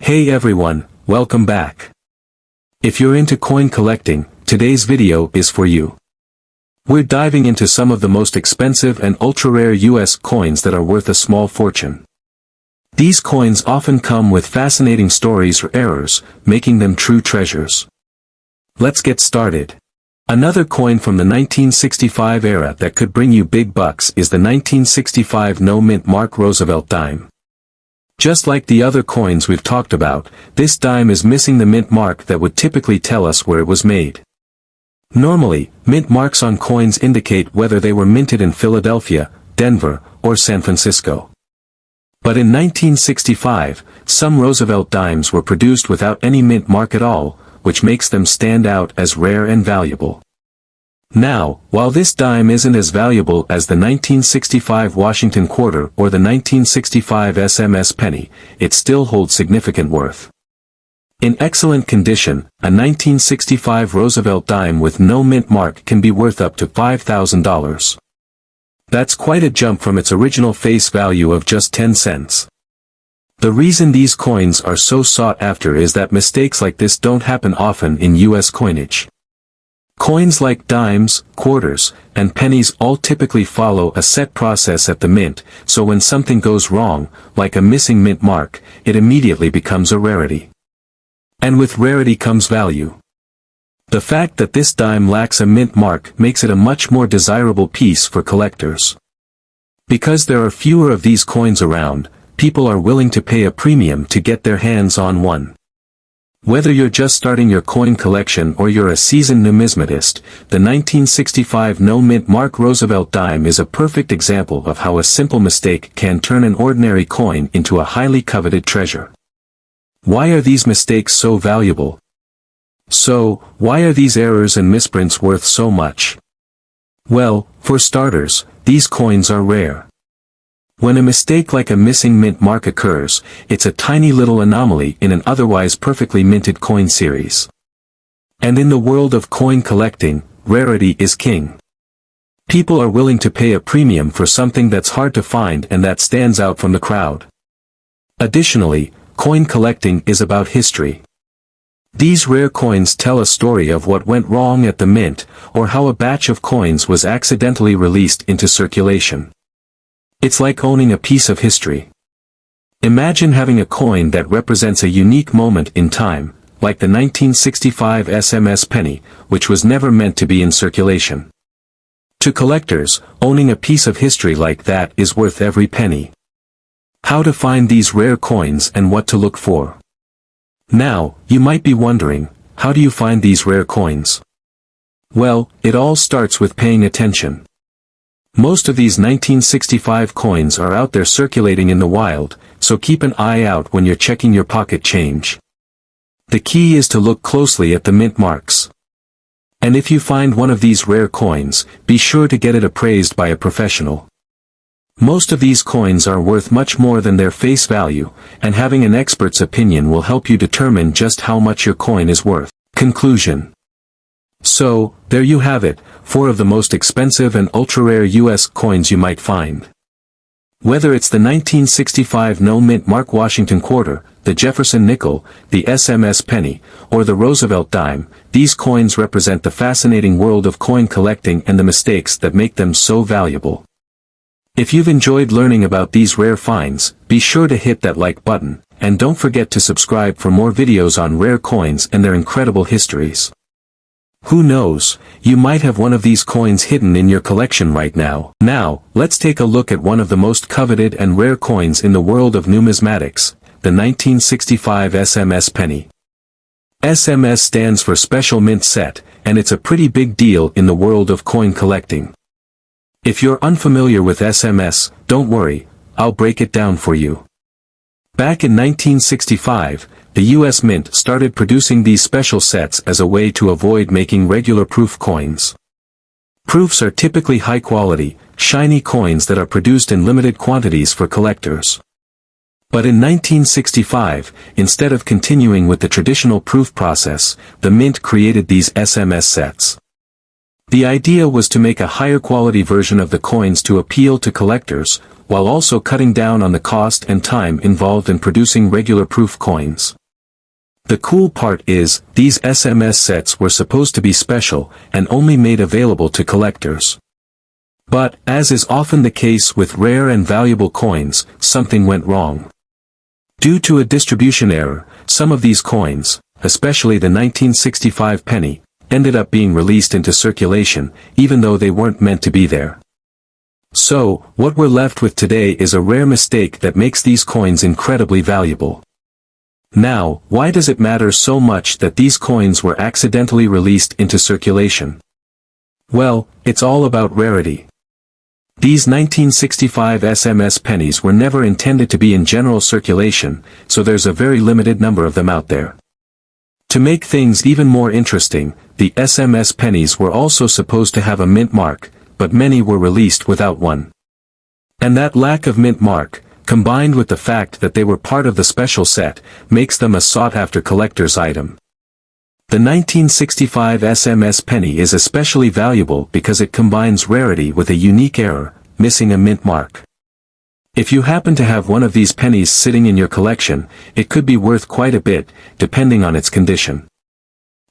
Hey everyone, welcome back. If you're into coin collecting, today's video is for you. We're diving into some of the most expensive and ultra-rare US coins that are worth a small fortune. These coins often come with fascinating stories or errors, making them true treasures. Let's get started. Another coin from the 1965 era that could bring you big bucks is the 1965 no Mintmark Roosevelt dime. Just like the other coins we've talked about, this dime is missing the mint mark that would typically tell us where it was made. Normally, mint marks on coins indicate whether they were minted in Philadelphia, Denver, or San Francisco. But in 1965, some Roosevelt dimes were produced without any mint mark at all, which makes them stand out as rare and valuable. Now, while this dime isn't as valuable as the 1965 Washington quarter or the 1965 SMS penny, it still holds significant worth. In excellent condition, a 1965 Roosevelt dime with no mint mark can be worth up to $5,000. That's quite a jump from its original face value of just 10 cents. The reason these coins are so sought after is that mistakes like this don't happen often in US coinage. Coins like dimes, quarters, and pennies all typically follow a set process at the mint, so when something goes wrong, like a missing mint mark, it immediately becomes a rarity. And with rarity comes value. The fact that this dime lacks a mint mark makes it a much more desirable piece for collectors. Because there are fewer of these coins around, people are willing to pay a premium to get their hands on one. Whether you're just starting your coin collection or you're a seasoned numismatist, the 1965 no mint mark Roosevelt dime is a perfect example of how a simple mistake can turn an ordinary coin into a highly coveted treasure. Why are these mistakes so valuable? So, why are these errors and misprints worth so much? Well, for starters, these coins are rare. When a mistake like a missing mint mark occurs, it's a tiny little anomaly in an otherwise perfectly minted coin series. And in the world of coin collecting, rarity is king. People are willing to pay a premium for something that's hard to find and that stands out from the crowd. Additionally, coin collecting is about history. These rare coins tell a story of what went wrong at the mint, or how a batch of coins was accidentally released into circulation. It's like owning a piece of history. Imagine having a coin that represents a unique moment in time, like the 1965 SMS penny, which was never meant to be in circulation. To collectors, owning a piece of history like that is worth every penny. How to find these rare coins and what to look for. Now, you might be wondering, how do you find these rare coins? Well, it all starts with paying attention. Most of these 1965 coins are out there circulating in the wild, so keep an eye out when you're checking your pocket change. The key is to look closely at the mint marks. And if you find one of these rare coins, be sure to get it appraised by a professional. Most of these coins are worth much more than their face value, and having an expert's opinion will help you determine just how much your coin is worth. Conclusion. So, there you have it, 4 of the most expensive and ultra-rare US coins you might find. Whether it's the 1965 no mint mark Washington quarter, the Jefferson nickel, the SMS penny, or the Roosevelt dime, these coins represent the fascinating world of coin collecting and the mistakes that make them so valuable. If you've enjoyed learning about these rare finds, be sure to hit that like button, and don't forget to subscribe for more videos on rare coins and their incredible histories. Who knows, you might have one of these coins hidden in your collection right now. Now, let's take a look at one of the most coveted and rare coins in the world of numismatics, the 1965 SMS penny. SMS stands for Special Mint Set, and it's a pretty big deal in the world of coin collecting. If you're unfamiliar with SMS, don't worry, I'll break it down for you. Back in 1965, the US Mint started producing these special sets as a way to avoid making regular proof coins. Proofs are typically high-quality, shiny coins that are produced in limited quantities for collectors. But in 1965, instead of continuing with the traditional proof process, the Mint created these SMS sets. The idea was to make a higher quality version of the coins to appeal to collectors, while also cutting down on the cost and time involved in producing regular proof coins. The cool part is, these SMS sets were supposed to be special, and only made available to collectors. But, as is often the case with rare and valuable coins, something went wrong. Due to a distribution error, some of these coins, especially the 1965 penny, ended up being released into circulation, even though they weren't meant to be there. So, what we're left with today is a rare mistake that makes these coins incredibly valuable. Now, why does it matter so much that these coins were accidentally released into circulation? Well, it's all about rarity. These 1965 SMS pennies were never intended to be in general circulation, so there's a very limited number of them out there. To make things even more interesting, the SMS pennies were also supposed to have a mint mark, but many were released without one. And that lack of mint mark, combined with the fact that they were part of the special set, makes them a sought-after collector's item. The 1965 SMS penny is especially valuable because it combines rarity with a unique error, missing a mint mark. If you happen to have one of these pennies sitting in your collection, it could be worth quite a bit, depending on its condition.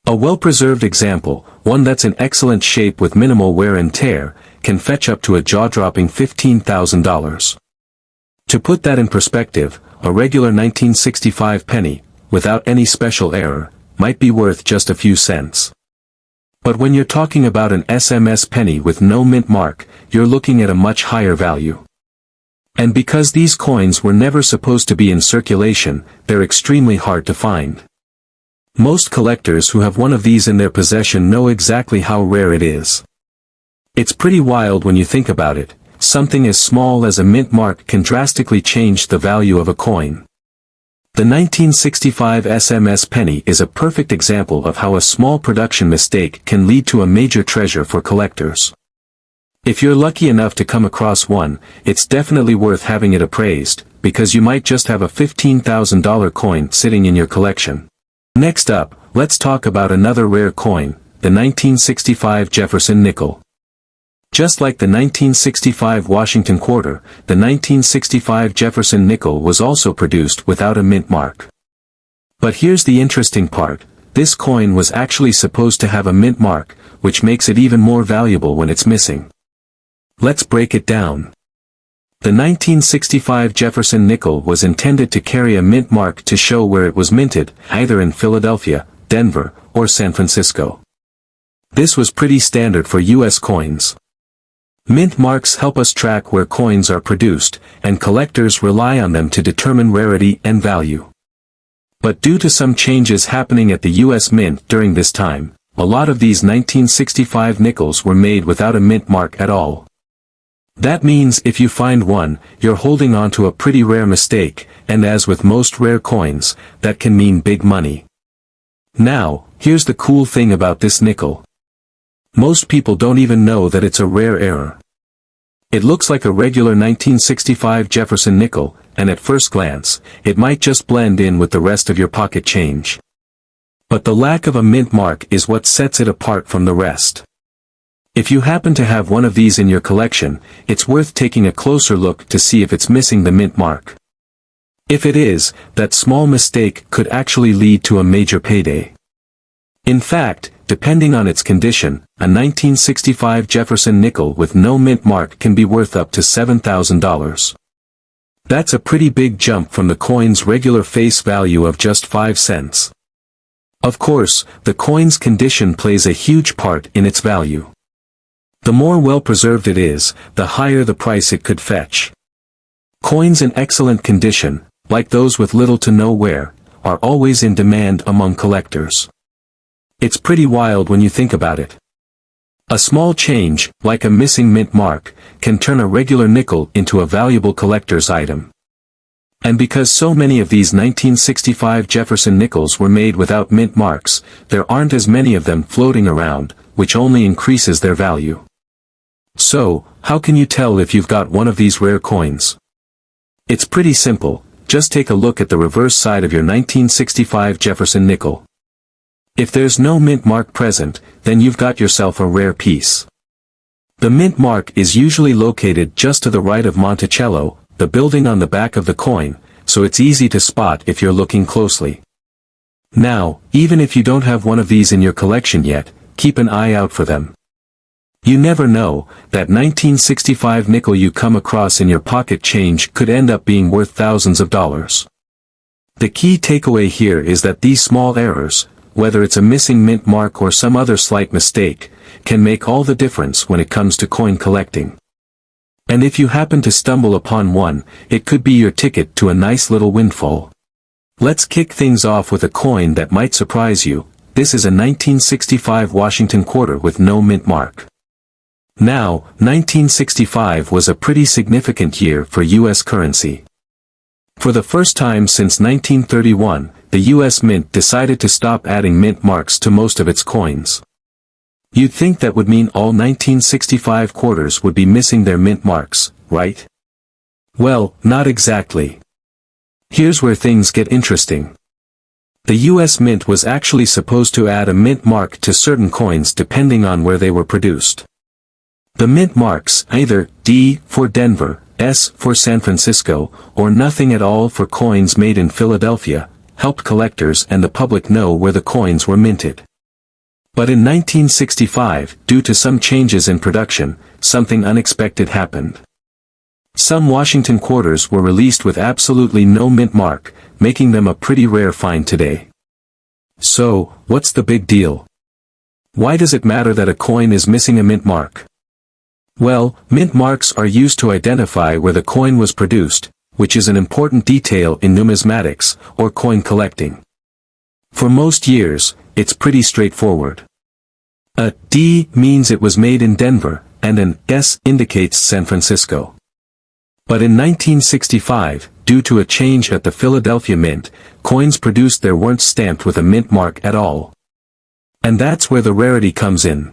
A well-preserved example, one that's in excellent shape with minimal wear and tear, can fetch up to a jaw-dropping $15,000. To put that in perspective, a regular 1965 penny, without any special error, might be worth just a few cents. But when you're talking about an SMS penny with no mint mark, you're looking at a much higher value. And because these coins were never supposed to be in circulation, they're extremely hard to find. Most collectors who have one of these in their possession know exactly how rare it is. It's pretty wild when you think about it. Something as small as a mint mark can drastically change the value of a coin. The 1965 SMS penny is a perfect example of how a small production mistake can lead to a major treasure for collectors. If you're lucky enough to come across one, it's definitely worth having it appraised, because you might just have a $15,000 coin sitting in your collection. Next up, let's talk about another rare coin, the 1965 Jefferson nickel. Just like the 1965 Washington quarter, the 1965 Jefferson nickel was also produced without a mint mark. But here's the interesting part, this coin was actually supposed to have a mint mark, which makes it even more valuable when it's missing. Let's break it down. The 1965 Jefferson nickel was intended to carry a mint mark to show where it was minted, either in Philadelphia, Denver, or San Francisco. This was pretty standard for U.S. coins. Mint marks help us track where coins are produced, and collectors rely on them to determine rarity and value. But due to some changes happening at the U.S. Mint during this time, a lot of these 1965 nickels were made without a mint mark at all. That means if you find one, you're holding on to a pretty rare mistake, and as with most rare coins, that can mean big money. Now, here's the cool thing about this nickel. Most people don't even know that it's a rare error. It looks like a regular 1965 Jefferson nickel, and at first glance, it might just blend in with the rest of your pocket change. But the lack of a mint mark is what sets it apart from the rest. If you happen to have one of these in your collection, it's worth taking a closer look to see if it's missing the mint mark. If it is, that small mistake could actually lead to a major payday. In fact, depending on its condition, a 1965 Jefferson nickel with no mint mark can be worth up to $7,000. That's a pretty big jump from the coin's regular face value of just 5 cents. Of course, the coin's condition plays a huge part in its value. The more well-preserved it is, the higher the price it could fetch. Coins in excellent condition, like those with little to no wear, are always in demand among collectors. It's pretty wild when you think about it. A small change, like a missing mint mark, can turn a regular nickel into a valuable collector's item. And because so many of these 1965 Jefferson nickels were made without mint marks, there aren't as many of them floating around, which only increases their value. So, how can you tell if you've got one of these rare coins? It's pretty simple, just take a look at the reverse side of your 1965 Jefferson nickel. If there's no mint mark present, then you've got yourself a rare piece. The mint mark is usually located just to the right of Monticello, the building on the back of the coin, so it's easy to spot if you're looking closely. Now, even if you don't have one of these in your collection yet, keep an eye out for them. You never know, that 1965 nickel you come across in your pocket change could end up being worth thousands of dollars. The key takeaway here is that these small errors, whether it's a missing mint mark or some other slight mistake, can make all the difference when it comes to coin collecting. And if you happen to stumble upon one, it could be your ticket to a nice little windfall. Let's kick things off with a coin that might surprise you. This is a 1965 Washington quarter with no mint mark. Now, 1965 was a pretty significant year for U.S. currency. For the first time since 1931, the U.S. Mint decided to stop adding mint marks to most of its coins. You'd think that would mean all 1965 quarters would be missing their mint marks, right? Well, not exactly. Here's where things get interesting. The U.S. Mint was actually supposed to add a mint mark to certain coins depending on where they were produced. The mint marks, either D for Denver, S for San Francisco, or nothing at all for coins made in Philadelphia, helped collectors and the public know where the coins were minted. But in 1965, due to some changes in production, something unexpected happened. Some Washington quarters were released with absolutely no mint mark, making them a pretty rare find today. So, what's the big deal? Why does it matter that a coin is missing a mint mark? Well, mint marks are used to identify where the coin was produced, which is an important detail in numismatics, or coin collecting. For most years, it's pretty straightforward. A D means it was made in Denver, and an S indicates San Francisco. But in 1965, due to a change at the Philadelphia Mint, coins produced there weren't stamped with a mint mark at all. And that's where the rarity comes in.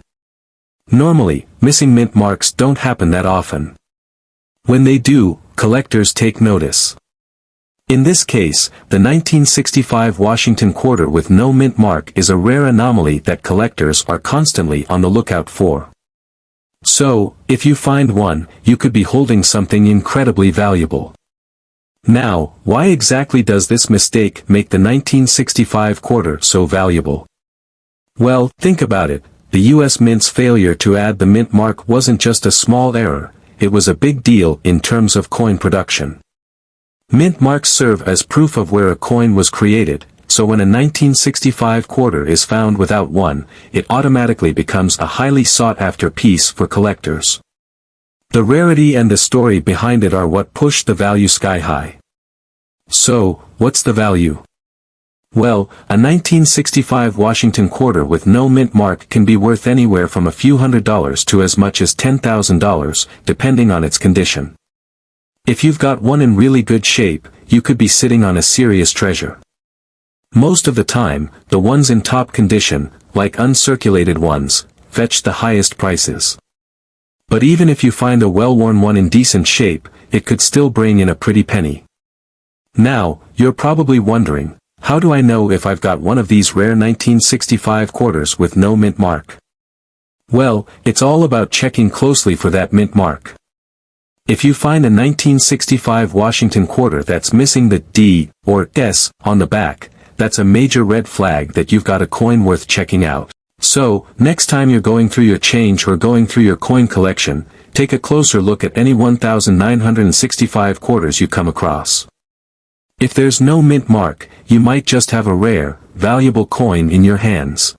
Normally, missing mint marks don't happen that often. When they do, collectors take notice. In this case, the 1965 Washington quarter with no mint mark is a rare anomaly that collectors are constantly on the lookout for. So, if you find one, you could be holding something incredibly valuable. Now, why exactly does this mistake make the 1965 quarter so valuable? Well, think about it. The U.S. Mint's failure to add the mint mark wasn't just a small error, it was a big deal in terms of coin production. Mint marks serve as proof of where a coin was created, so when a 1965 quarter is found without one, it automatically becomes a highly sought-after piece for collectors. The rarity and the story behind it are what push the value sky high. So, what's the value? Well, a 1965 Washington quarter with no mint mark can be worth anywhere from a few $100s to as much as $10,000, depending on its condition. If you've got one in really good shape, you could be sitting on a serious treasure. Most of the time, the ones in top condition, like uncirculated ones, fetch the highest prices. But even if you find a well-worn one in decent shape, it could still bring in a pretty penny. Now, you're probably wondering, how do I know if I've got one of these rare 1965 quarters with no mint mark? Well, it's all about checking closely for that mint mark. If you find a 1965 Washington quarter that's missing the D, or S, on the back, that's a major red flag that you've got a coin worth checking out. So, next time you're going through your change or going through your coin collection, take a closer look at any 1965 quarters you come across. If there's no mint mark, you might just have a rare, valuable coin in your hands.